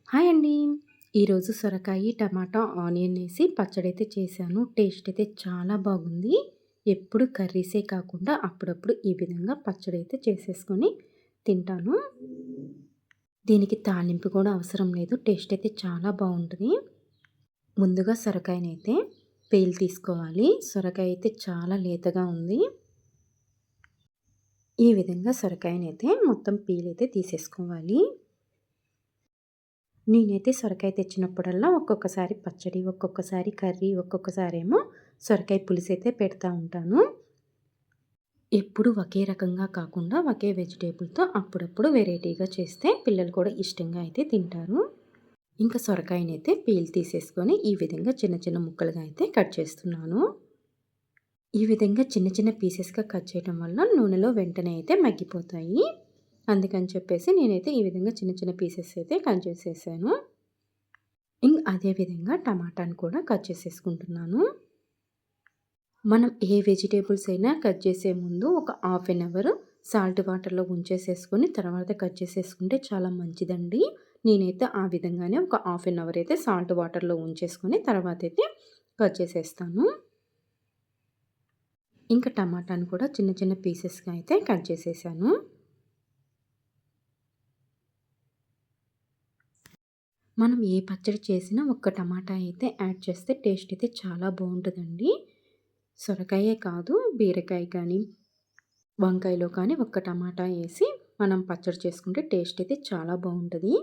Hi అండి. ఈరోజు సొరకాయి, టమాటా, onion ఏసి పచ్చడైతే చేశాను. టేస్ట్ అయితే చాలా బాగుంది. ఎప్పుడు కర్రీసే కాకుండా అప్పుడప్పుడు ఈ విధంగా పచ్చడైతే చేసేసుకొని తింటాను. దీనికి తాలింపు కూడా అవసరం లేదు. టేస్ట్ అయితే చాలా బావుంటది. ముందుగా సొరకాయనైతే పేలు తీసుకోవాలి. సొరకాయ అయితే చాలా లేతగా ఉంది. ఈ విధంగా సొరకాయనైతే మొత్తం పీలైతే తీసేసుకోవాలి. నేనైతే సొరకాయ తెచ్చినప్పుడల్లా ఒక్కొక్కసారి పచ్చడి, ఒక్కొక్కసారి కర్రీ, ఒక్కొక్కసారేమో సొరకాయ పులుసైతే పెడతా ఉంటాను. ఎప్పుడు ఒకే రకంగా కాకుండా ఒకే వెజిటేబుల్‌తో అప్పుడప్పుడు వెరైటీగా చేస్తే పిల్లలు కూడా ఇష్టంగా అయితే తింటారు. ఇంకా సొరకాయనైతే పీల్ తీసేసుకొని ఈ విధంగా చిన్న చిన్న ముక్కలుగా అయితే కట్ చేస్తున్నాను. ఈ విధంగా చిన్న చిన్న పీసెస్‌గా కట్ చేయడం వల్ల నూనెలో వెంటనే అయితే మగ్గిపోతాయి. అందుకని చెప్పేసి నేనైతే ఈ విధంగా చిన్న చిన్న పీసెస్ అయితే కట్ చేసేసాను. అదే విధంగా టమాటాను కూడా కట్ చేసేసుకుంటున్నాను. మనం ఏ వెజిటేబుల్స్ అయినా కట్ చేసే ముందు ఒక హాఫ్ ఎన్ అవర్ సాల్ట్ వాటర్‌లో ఉంచేసేసుకొని తర్వాత కట్ చేసేసుకుంటే చాలా మంచిదండి. నేనైతే ఆ విధంగానే ఒక హాఫ్ ఎన్ అవర్ అయితే సాల్ట్ వాటర్‌లో ఉంచేసుకొని తర్వాతైతే కట్ చేసేస్తాను. ఇంకా టమాటాను కూడా చిన్న చిన్న పీసెస్‌గా అయితే కట్ చేసేసాను. మనం ఏ పచ్చడి చేసినా ఒక్క టమాటా అయితే యాడ్ చేస్తే టేస్ట్ అయితే చాలా బావుంటదండి. సొరకాయే కాదు బీరకాయ కానీ, వంకాయలో కానీ ఒక్క టమాటా ఏసి మనం పచ్చడి చేసుకుంటే టేస్ట్ అయితే చాలా బావుంటది.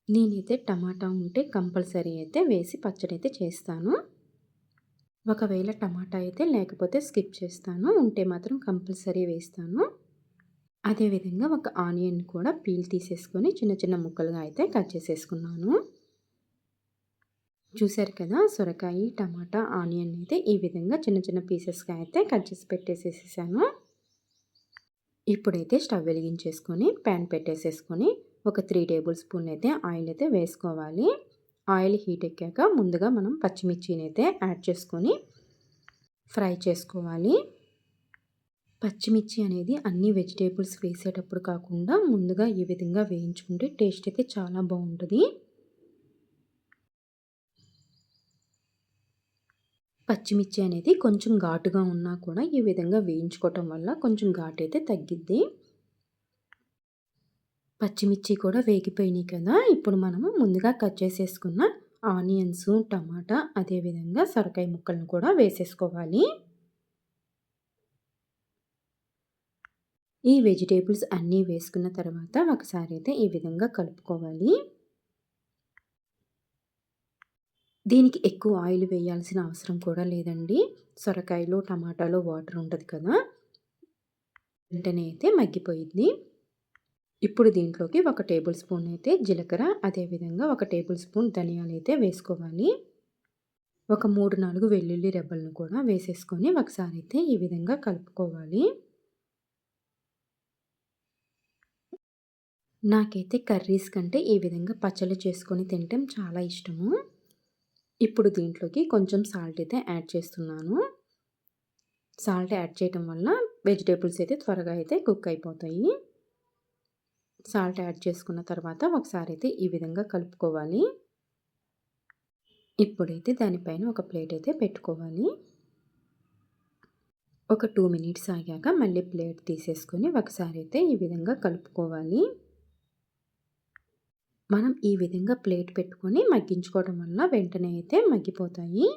నేనైతే టమాటా ఉంటే కంపల్సరీ అయితే వేసి పచ్చడైతే చేస్తాను. ఒకవేళ టమాటా అయితే లేకపోతే స్కిప్ చేస్తాను. ఉంటే మాత్రం కంపల్సరీ వేస్తాను. అదేవిధంగా ఒక ఆనియన్ కూడా పీల్ తీసేసుకొని చిన్న చిన్న ముక్కలుగా అయితే కట్ చేసేసుకున్నాను. చూసారు కదా! సొరకాయ, టమాటా, ఆనియన్ అయితే ఈ విధంగా చిన్న చిన్న పీసెస్‌గా అయితే కట్ చేసి పెట్టేసేసేసాను. ఇప్పుడైతే స్టవ్ వెలిగించేసుకొని పాన్ పెట్టేసేసుకొని ఒక 3 టేబుల్ స్పూన్ అయితే ఆయిల్ అయితే వేసుకోవాలి. ఆయిల్ హీట్ ఎక్కాక ముందుగా మనం పచ్చిమిర్చినైతే యాడ్ చేసుకొని ఫ్రై చేసుకోవాలి. పచ్చిమిర్చి అనేది అన్ని వెజిటేబుల్స్ వేసేటప్పుడు కాకుండా ముందుగా ఈ విధంగా వేయించుకుంటే టేస్ట్ అయితే చాలా బావుంటది. పచ్చిమిర్చి అనేది కొంచెం ఘాటుగా ఉన్నా కూడా ఈ విధంగా వేయించుకోవటం వల్ల కొంచెం ఘాటైతే తగ్గిద్ది. పచ్చిమిర్చి కూడా వేగిపోయినాయి కదా! ఇప్పుడు మనము ముందుగా కట్ చేసేసుకున్న ఆనియన్స్, టమాటా అదేవిధంగా సొరకాయ ముక్కలను కూడా వేసేసుకోవాలి. ఈ వెజిటేబుల్స్ అన్నీ వేసుకున్న తర్వాత ఒకసారి అయితే ఈ విధంగా కలుపుకోవాలి. దీనికి ఎక్కువ ఆయిల్ వేయాల్సిన అవసరం కూడా లేదండి. సొరకాయలో, టమాటాలో వాటర్ ఉంటది కదా! వెంటనే అయితే మగ్గిపోయిద్ది. ఇప్పుడు దీంట్లోకి ఒక టేబుల్ స్పూన్ అయితే జీలకర్ర, అదేవిధంగా ఒక టేబుల్ స్పూన్ ధనియాలైతే వేసుకోవాలి. ఒక 3, 4 వెల్లుల్లి రెబ్బలను కూడా వేసేసుకొని ఒకసారి అయితే ఈ విధంగా కలుపుకోవాలి. నాకైతే కర్రీస్ కంటే ఈ విధంగా పచ్చళ్ళు చేసుకొని తినటం చాలా ఇష్టము. ఇప్పుడు దీంట్లోకి కొంచెం సాల్ట్ అయితే యాడ్ చేస్తున్నాను. సాల్ట్ యాడ్ చేయటం వల్ల వెజిటేబుల్స్ అయితే త్వరగా అయితే కుక్ అయిపోతాయి. సాల్ట్ యాడ్ చేసుకున్న తర్వాత ఒకసారి అయితే ఈ విధంగా కలుపుకోవాలి. ఇప్పుడైతే దానిపైన ఒక ప్లేట్ అయితే పెట్టుకోవాలి. ఒక 2 మినిట్స్ ఆగాక మళ్ళీ ప్లేట్ తీసేసుకొని ఒకసారి అయితే ఈ విధంగా కలుపుకోవాలి. మనం ఈ విధంగా ప్లేట్ పెట్టుకొని మగ్గించుకోవడం వల్ల వెంటనే అయితే మగ్గిపోతాయి.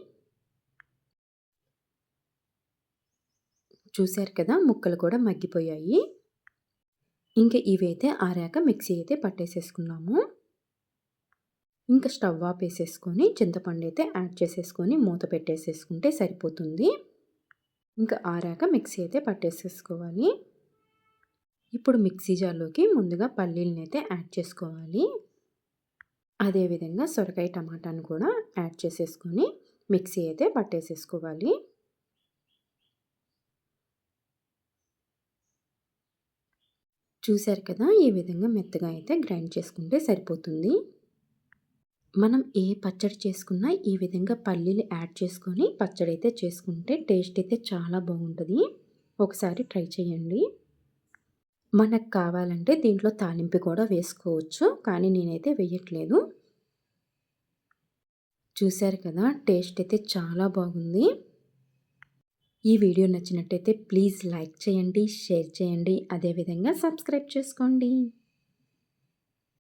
చూసారు కదా! ముక్కలు కూడా మగ్గిపోయాయి. ఇంకా ఇవైతే ఆరాక మిక్సీ అయితే పట్టేసేసుకున్నాము. ఇంకా స్టవ్ ఆపేసేసుకొని చింతపండు అయితే యాడ్ చేసేసుకొని మూత పెట్టేసేసుకుంటే సరిపోతుంది. ఇంకా ఆరాక మిక్సీ అయితే పట్టేసేసుకోవాలి. ఇప్పుడు మిక్సీ జార్లోకి ముందుగా పల్లీలను అయితే యాడ్ చేసుకోవాలి. అదేవిధంగా సొరకాయ టమాటాను కూడా యాడ్ చేసేసుకొని మిక్సీ అయితే పట్టేసేసుకోవాలి. చూసారు కదా! ఈ విధంగా మెత్తగా అయితే గ్రైండ్ చేసుకుంటే సరిపోతుంది. మనం ఏ పచ్చడి చేసుకున్నా ఈ విధంగా పల్లీలు యాడ్ చేసుకొని పచ్చడైతే చేసుకుంటే టేస్ట్ అయితే చాలా బాగుంటుంది. ఒకసారి ట్రై చేయండి. మనకు కావాలంటే దీంట్లో తాలింపు కూడా వేసుకోవచ్చు. కానీ నేనైతే వేయట్లేదు. చూశారు కదా! టేస్ట్ అయితే చాలా బాగుంది. ఈ వీడియో నచ్చినట్టయితే ప్లీజ్ లైక్ చేయండి, షేర్ చేయండి. అదేవిధంగా సబ్స్క్రైబ్ చేసుకోండి.